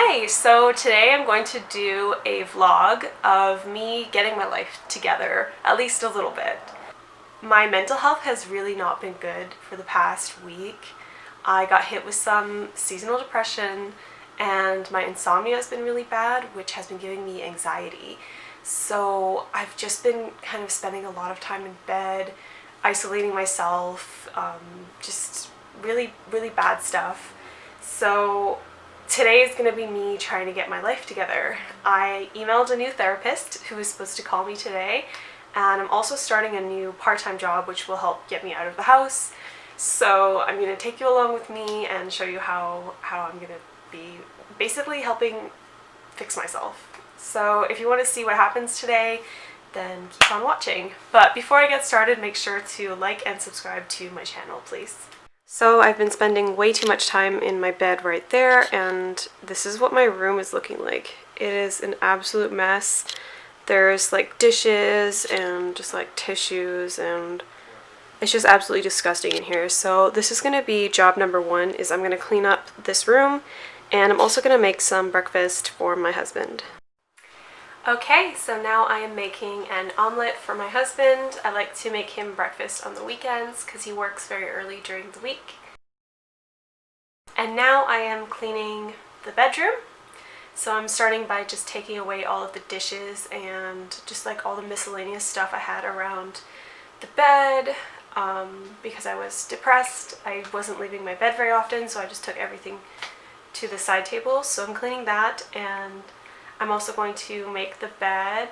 Hi, so today I'm going to do a vlog of me getting my life together, at least a little bit. My mental health has really not been good for the past week. I got hit with some seasonal depression and my insomnia has been really bad, which has been giving me anxiety. So I've just been kind of spending a lot of time in bed, isolating myself, just really bad stuff. So today is going to be me trying to get my life together. I emailed a new therapist who was supposed to call me today, and I'm also starting a new part-time job which will help get me out of the house. So I'm going to take you along with me and show you how I'm going to be basically helping fix myself. So if you want to see what happens today, then keep on watching. But before I get started, make sure to like and subscribe to my channel, please. So I've been spending way too much time in my bed right there, and this is what my room is looking like. It is an absolute mess. There's like dishes and just like tissues, and it's just absolutely disgusting in here. So this is going to be job number one, is I'm going to clean up this room, and I'm also going to make some breakfast for my husband. Okay, so now I am making an omelet for my husband. I like to make him breakfast on the weekends because he works very early during the week. And now I am cleaning the bedroom. So I'm starting by just taking away all of the dishes and just like all the miscellaneous stuff I had around the bed. Because I was depressed, I wasn't leaving my bed very often, so I just took everything to the side table. So I'm cleaning that, and I'm also going to make the bed,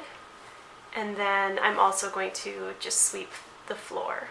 and then I'm also going to just sweep the floor.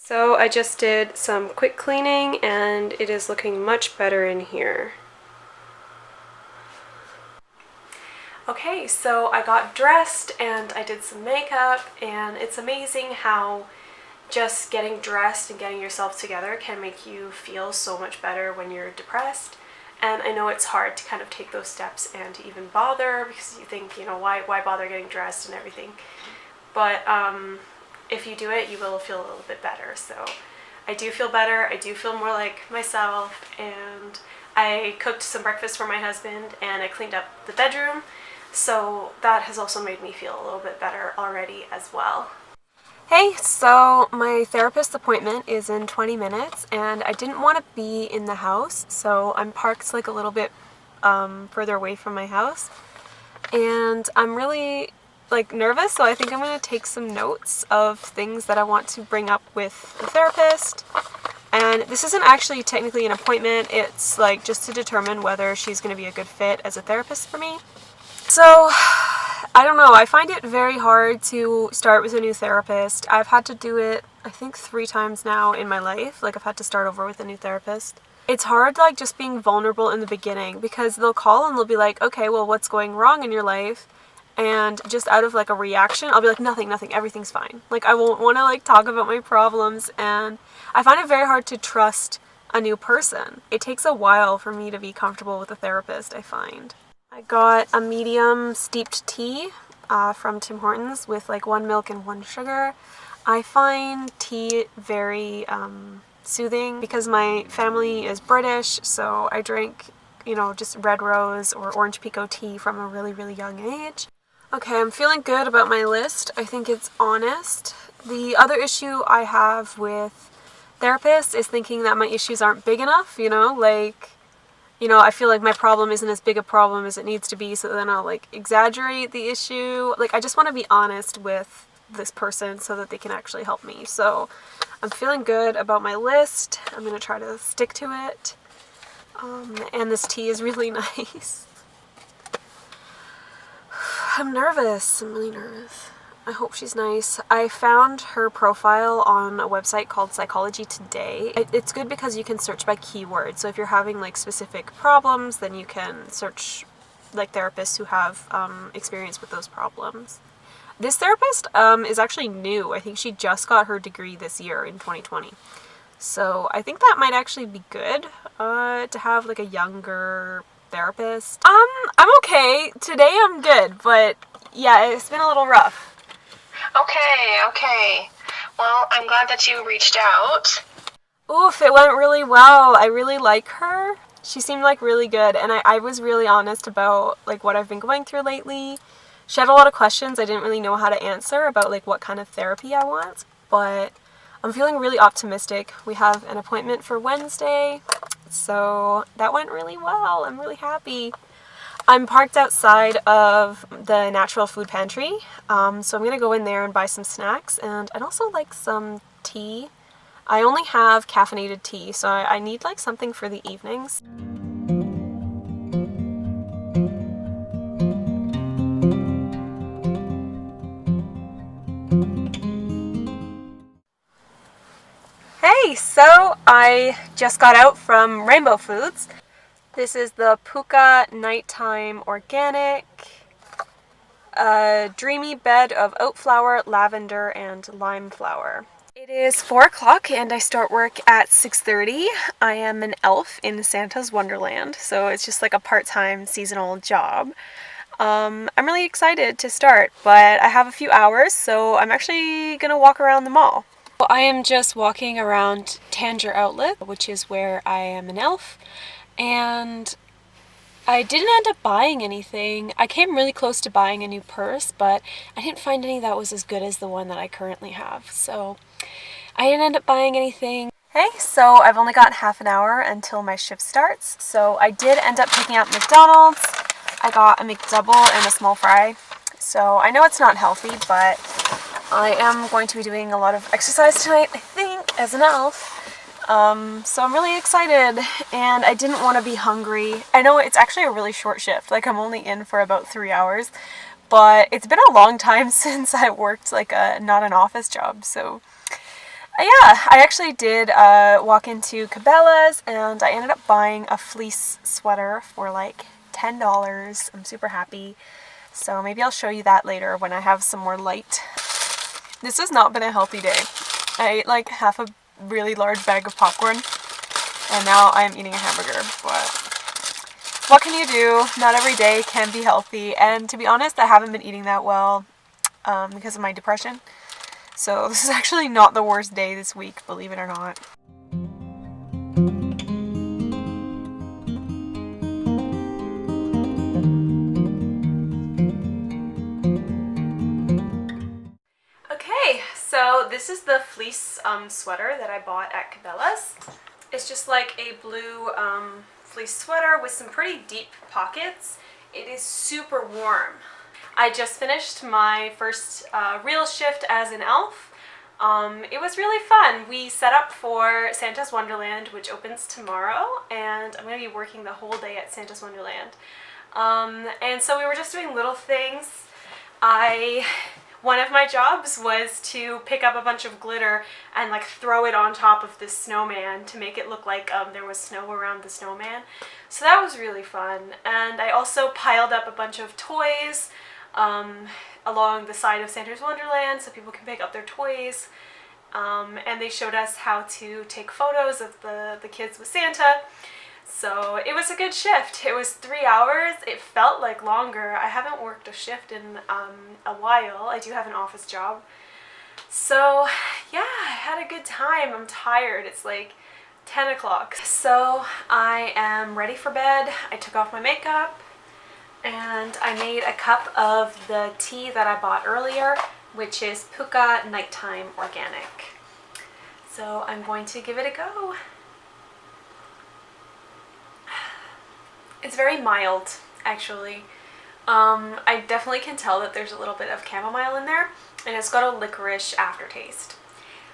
So I just did some quick cleaning, and it is looking much better in here. Okay, so I got dressed and I did some makeup, and it's amazing how just getting dressed and getting yourself together can make you feel so much better when you're depressed. And I know it's hard to kind of take those steps and to even bother, because you think, you know, why bother getting dressed and everything. But if you do it, you will feel a little bit better. So I do feel better. I do feel more like myself, and I cooked some breakfast for my husband, and I cleaned up the bedroom. So that has also made me feel a little bit better already as well. Hey, so my therapist appointment is in 20 minutes, and I didn't want to be in the house, so I'm parked like a little bit further away from my house. And I'm really nervous, so I think I'm going to take some notes of things that I want to bring up with the therapist. And this isn't actually technically an appointment, it's like just to determine whether she's going to be a good fit as a therapist for me. So I don't know, I find it very hard to start with a new therapist. I've had to do it I think 3 times now in my life. Like, I've had to start over with a new therapist. It's hard, like, just being vulnerable in the beginning, because they'll call and they'll be like, okay, well, what's going wrong in your life? And just out of like a reaction, I'll be like, nothing, everything's fine. Like, I won't want to like talk about my problems, and I find it very hard to trust a new person. It takes a while for me to be comfortable with a therapist, I find. I got a medium steeped tea from Tim Hortons with like 1 milk and 1 sugar. I find tea very soothing because my family is British, so I drink, you know, just red rose or orange pekoe tea from a really young age. Okay, I'm feeling good about my list. I think it's honest. The other issue I have with therapist is thinking that my issues aren't big enough, you know, like, you know, I feel like my problem isn't as big a problem as it needs to be, so then I'll like exaggerate the issue. Like, I just want to be honest with this person so that they can actually help me. So I'm feeling good about my list. I'm going to try to stick to it. And this tea is really nice. I'm nervous. I'm really nervous. I hope she's nice. I found her profile on a website called Psychology Today. It's good because you can search by keyword. So if you're having like specific problems, then you can search like therapists who have experience with those problems. This therapist is actually new. I think she just got her degree this year in 2020. So I think that might actually be good to have like a younger therapist. I'm okay. Today I'm good, but yeah, it's been a little rough. Okay. Well, I'm glad that you reached out. Oof, it went really well. I really like her. She seemed like really good, and I was really honest about like what I've been going through lately. She had a lot of questions I didn't really know how to answer about like what kind of therapy I want, but I'm feeling really optimistic. We have an appointment for Wednesday, so that went really well. I'm really happy. I'm parked outside of the natural food pantry, so I'm going to go in there and buy some snacks, and I'd also like some tea. I only have caffeinated tea, so I need like something for the evenings. Hey, so I just got out from Rainbow Foods. This is the Puka Nighttime Organic, dreamy bed of oat flour, lavender, and lime flower. It is 4 o'clock and I start work at 6:30. I am an elf in Santa's Wonderland, so it's just like a part-time seasonal job. I'm really excited to start, but I have a few hours, so I'm actually gonna walk around the mall. Well, I am just walking around Tanger Outlet, which is where I am an elf, and I didn't end up buying anything. I came really close to buying a new purse, but I didn't find any that was as good as the one that I currently have, so I didn't end up buying anything. Hey, so I've only got half an hour until my shift starts, so I did end up picking up McDonald's. I got a McDouble and a small fry, so I know it's not healthy, but I am going to be doing a lot of exercise tonight, I think, as an elf. So I'm really excited, and I didn't want to be hungry. I know it's actually a really short shift, like I'm only in for about 3 hours, but it's been a long time since I worked like not an office job, so yeah, I actually did walk into Cabela's, and I ended up buying a fleece sweater for like $10. I'm super happy, so maybe I'll show you that later when I have some more light. This has not been a healthy day. I ate like half a really large bag of popcorn, and now I'm eating a hamburger, but what can you do? Not every day can be healthy, and to be honest, I haven't been eating that well because of my depression, so this is actually not the worst day this week, believe it or not. Okay, so this is the fleece sweater that I bought at Cabela's. It's just like a blue fleece sweater with some pretty deep pockets. It is super warm. I just finished my first real shift as an elf. It was really fun. We set up for Santa's Wonderland, which opens tomorrow, and I'm going to be working the whole day at Santa's Wonderland. And so we were just doing little things. One of my jobs was to pick up a bunch of glitter and like throw it on top of this snowman to make it look like there was snow around the snowman. So that was really fun. And I also piled up a bunch of toys along the side of Santa's Wonderland so people can pick up their toys. And they showed us how to take photos of the kids with Santa. So it was a good shift. It was 3 hours. It felt like longer. I haven't worked a shift in a while. I do have an office job. So yeah, I had a good time. I'm tired. It's like 10 o'clock. So I am ready for bed. I took off my makeup and I made a cup of the tea that I bought earlier, which is Puka Nighttime Organic. So I'm going to give it a go. It's very mild, actually. I definitely can tell that there's a little bit of chamomile in there, and it's got a licorice aftertaste.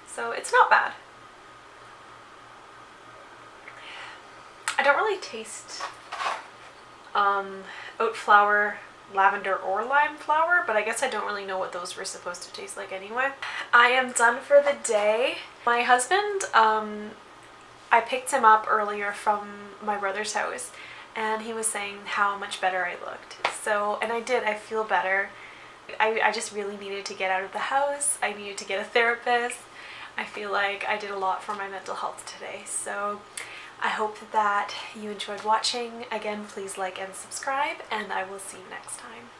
So it's not bad. I don't really taste oat flower, lavender, or lime flower, but I guess I don't really know what those were supposed to taste like anyway. I am done for the day. My husband, I picked him up earlier from my brother's house, and he was saying how much better I looked. So, and I did, I feel better. I just really needed to get out of the house. I needed to get a therapist. I feel like I did a lot for my mental health today. So I hope that you enjoyed watching. Again, please like and subscribe, and I will see you next time.